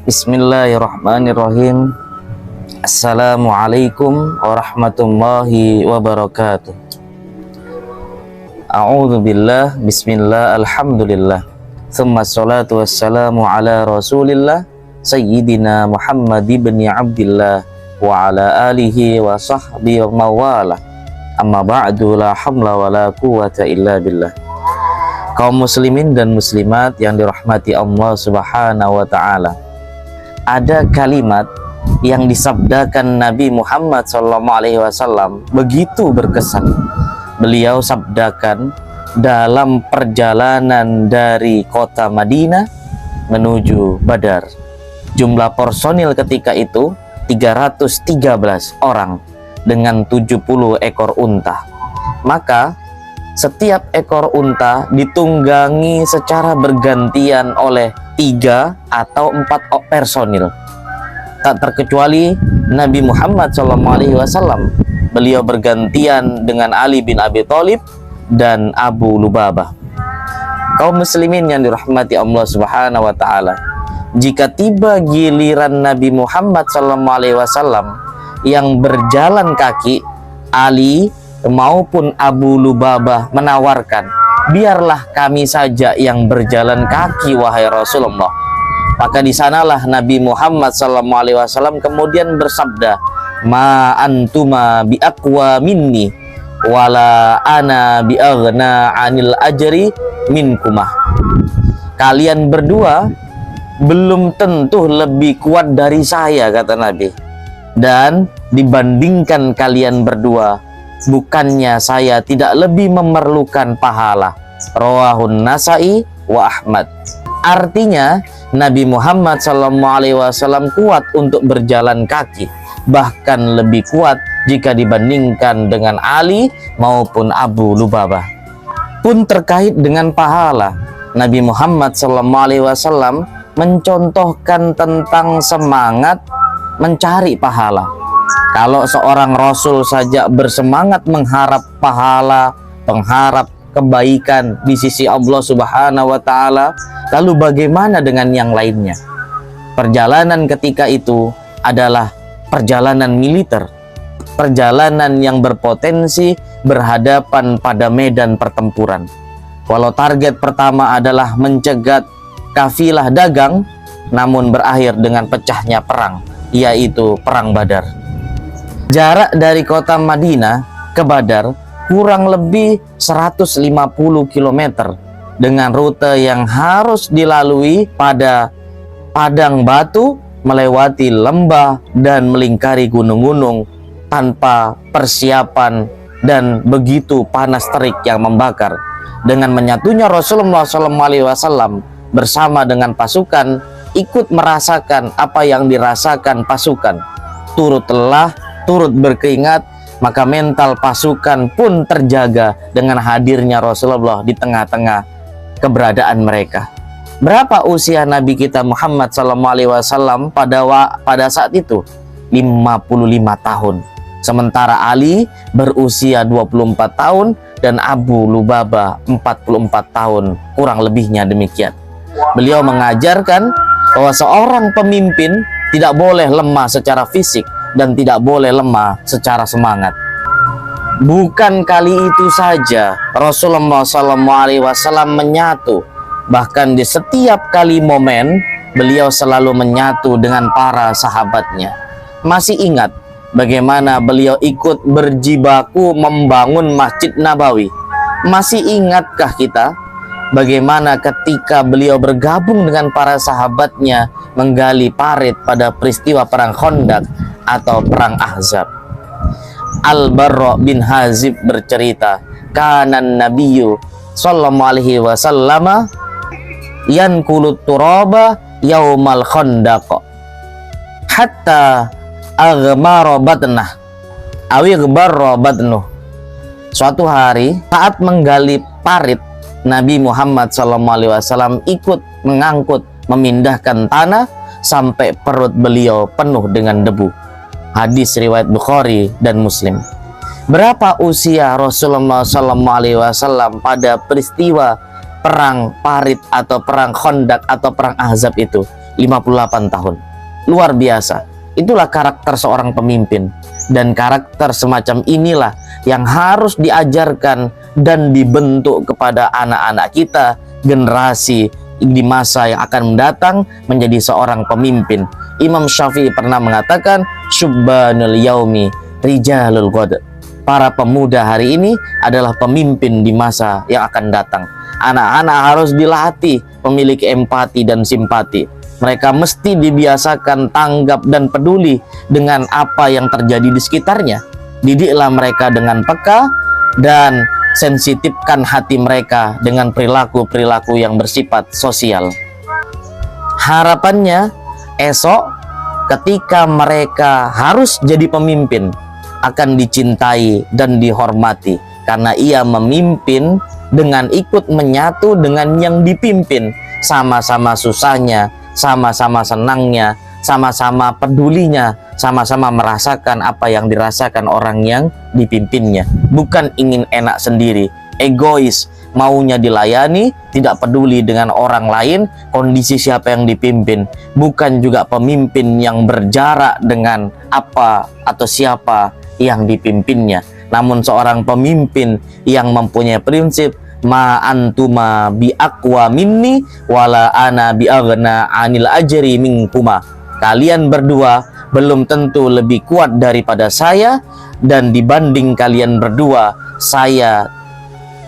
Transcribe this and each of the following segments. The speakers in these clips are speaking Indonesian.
Bismillahirrahmanirrahim. Assalamualaikum warahmatullahi wabarakatuh. A'udzu billah, bismillah, alhamdulillah. Tsumma sholatu wassalamu ala Rasulillah Sayyidina Muhammad ibn Abdillah wa ala alihi wa sahbihi wa mawala. Amma ba'du, la hamla wa la quwwata illa billah. Kaum muslimin dan muslimat yang dirahmati Allah Subhanahu wa taala. Ada kalimat yang disabdakan Nabi Muhammad SAW begitu berkesan. Beliau sabdakan dalam perjalanan dari kota Madinah menuju Badar. Jumlah personil ketika itu 313 orang dengan 70 ekor unta. Maka setiap ekor unta ditunggangi secara bergantian oleh 3 atau 4 personil. Tak terkecuali Nabi Muhammad SAW. Beliau bergantian dengan Ali bin Abi Thalib dan Abu Lubabah. Kaum muslimin yang dirahmati Allah Subhanahu wa taala, jika tiba giliran Nabi Muhammad SAW yang berjalan kaki, Ali maupun Abu Lubabah menawarkan, biarlah kami saja yang berjalan kaki wahai Rasulullah. Maka di sanalah Nabi Muhammad SAW kemudian bersabda, ma antuma bi aqwa minni wala ana bi aghna anil ajri minkumah. Kalian berdua belum tentu lebih kuat dari saya, kata Nabi. Dan dibandingkan kalian berdua, bukannya saya tidak lebih memerlukan pahala. Rawahun Nasa'i wa Ahmad. Artinya Nabi Muhammad SAW kuat untuk berjalan kaki, bahkan lebih kuat jika dibandingkan dengan Ali maupun Abu Lubabah. Pun terkait dengan pahala, Nabi Muhammad SAW mencontohkan tentang semangat mencari pahala. Kalau seorang Rasul saja bersemangat mengharap pahala, mengharap kebaikan di sisi Allah Subhanahu wa taala, lalu bagaimana dengan yang lainnya? Perjalanan ketika itu adalah perjalanan militer, perjalanan yang berpotensi berhadapan pada medan pertempuran. Walau target pertama adalah mencegat kafilah dagang, namun berakhir dengan pecahnya perang, yaitu perang Badar. Jarak dari kota Madinah ke Badar kurang lebih 150 km dengan rute yang harus dilalui pada padang batu, melewati lembah dan melingkari gunung-gunung tanpa persiapan dan begitu panas terik yang membakar. Dengan menyatunya Rasulullah SAW bersama dengan pasukan, ikut merasakan apa yang dirasakan pasukan, turut lelah, turut berkeringat, maka mental pasukan pun terjaga dengan hadirnya Rasulullah di tengah-tengah keberadaan mereka. Berapa usia Nabi kita Muhammad SAW pada saat itu? 55 tahun. Sementara Ali berusia 24 tahun dan Abu Lubabah 44 tahun, kurang lebihnya demikian. Beliau mengajarkan bahwa seorang pemimpin tidak boleh lemah secara fisik dan tidak boleh lemah secara semangat. Bukan kali itu saja Rasulullah SAW menyatu, bahkan di setiap kali momen beliau selalu menyatu dengan para sahabatnya. Masih ingat bagaimana beliau ikut berjibaku membangun Masjid Nabawi? Masih ingatkah kita bagaimana ketika beliau bergabung dengan para sahabatnya menggali parit pada peristiwa perang Khandaq atau perang Ahzab? Al-Barra bin Hazib bercerita, kanan Nabiyyu sallallahu alaihi wasallam yankulut turaba yaumal Khandaq hatta aghmara batnah awi gbarra batnuh. Suatu hari saat menggali parit, Nabi Muhammad SAW ikut mengangkut, memindahkan tanah sampai perut beliau penuh dengan debu. Hadis riwayat Bukhari dan Muslim. Berapa usia Rasulullah SAW pada peristiwa perang Parit atau perang Khandaq atau perang Ahzab itu? 58 tahun. Luar biasa. Itulah karakter seorang pemimpin. Dan karakter semacam inilah yang harus diajarkan dan dibentuk kepada anak-anak kita, generasi di masa yang akan mendatang menjadi seorang pemimpin. Imam Syafi'i pernah mengatakan, syubbanul yaumi rijalul ghad. Para pemuda hari ini adalah pemimpin di masa yang akan datang. Anak-anak harus dilatih memiliki empati dan simpati. Mereka mesti dibiasakan tanggap dan peduli dengan apa yang terjadi di sekitarnya. Didiklah mereka dengan peka dan sensitifkan hati mereka dengan perilaku-perilaku yang bersifat sosial. Harapannya esok ketika mereka harus jadi pemimpin, akan dicintai dan dihormati karena ia memimpin dengan ikut menyatu dengan yang dipimpin, sama-sama susahnya, sama-sama senangnya, sama-sama pedulinya, sama-sama merasakan apa yang dirasakan orang yang dipimpinnya. Bukan ingin enak sendiri, egois, maunya dilayani, tidak peduli dengan orang lain, kondisi siapa yang dipimpin. Bukan juga pemimpin yang berjarak dengan apa atau siapa yang dipimpinnya. Namun seorang pemimpin yang mempunyai prinsip, ma antuma bi aqwa minni wala ana bi aghna anil ajri minkuma. Kalian berdua belum tentu lebih kuat daripada saya, dan dibanding kalian berdua,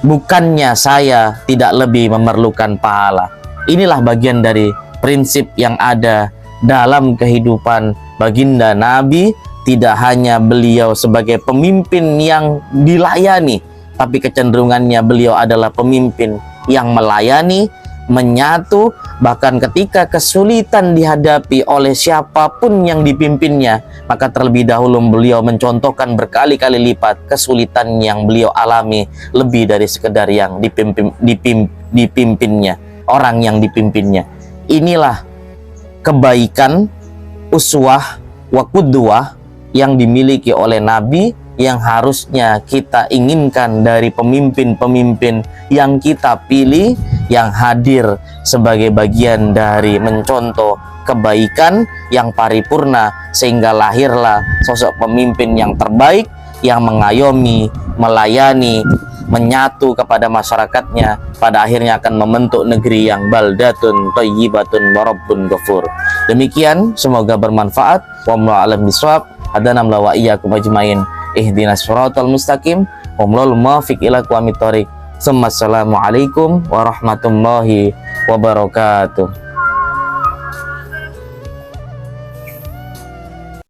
bukannya saya tidak lebih memerlukan pahala. Inilah bagian dari prinsip yang ada dalam kehidupan baginda Nabi. Tidak hanya beliau sebagai pemimpin yang dilayani, tapi kecenderungannya beliau adalah pemimpin yang melayani, menyatu, bahkan ketika kesulitan dihadapi oleh siapapun yang dipimpinnya, maka terlebih dahulu beliau mencontohkan berkali-kali lipat kesulitan yang beliau alami lebih dari sekedar yang dipimpinnya, orang yang dipimpinnya. Inilah kebaikan, uswah, wa qudwah yang dimiliki oleh Nabi, yang harusnya kita inginkan dari pemimpin-pemimpin yang kita pilih, yang hadir sebagai bagian dari mencontoh kebaikan yang paripurna, sehingga lahirlah sosok pemimpin yang terbaik, yang mengayomi, melayani, menyatu kepada masyarakatnya, pada akhirnya akan membentuk negeri yang baldatun thayyibatun wa rabbun ghafur. Demikian, semoga bermanfaat. Wallahu a'lam bishawab. Hadana wa iyyakum ajmain. Ihdinas siratal mustaqim. Wallahu muwaffiq ila aqwamit thoriq. Assalamualaikum warahmatullahi wabarakatuh.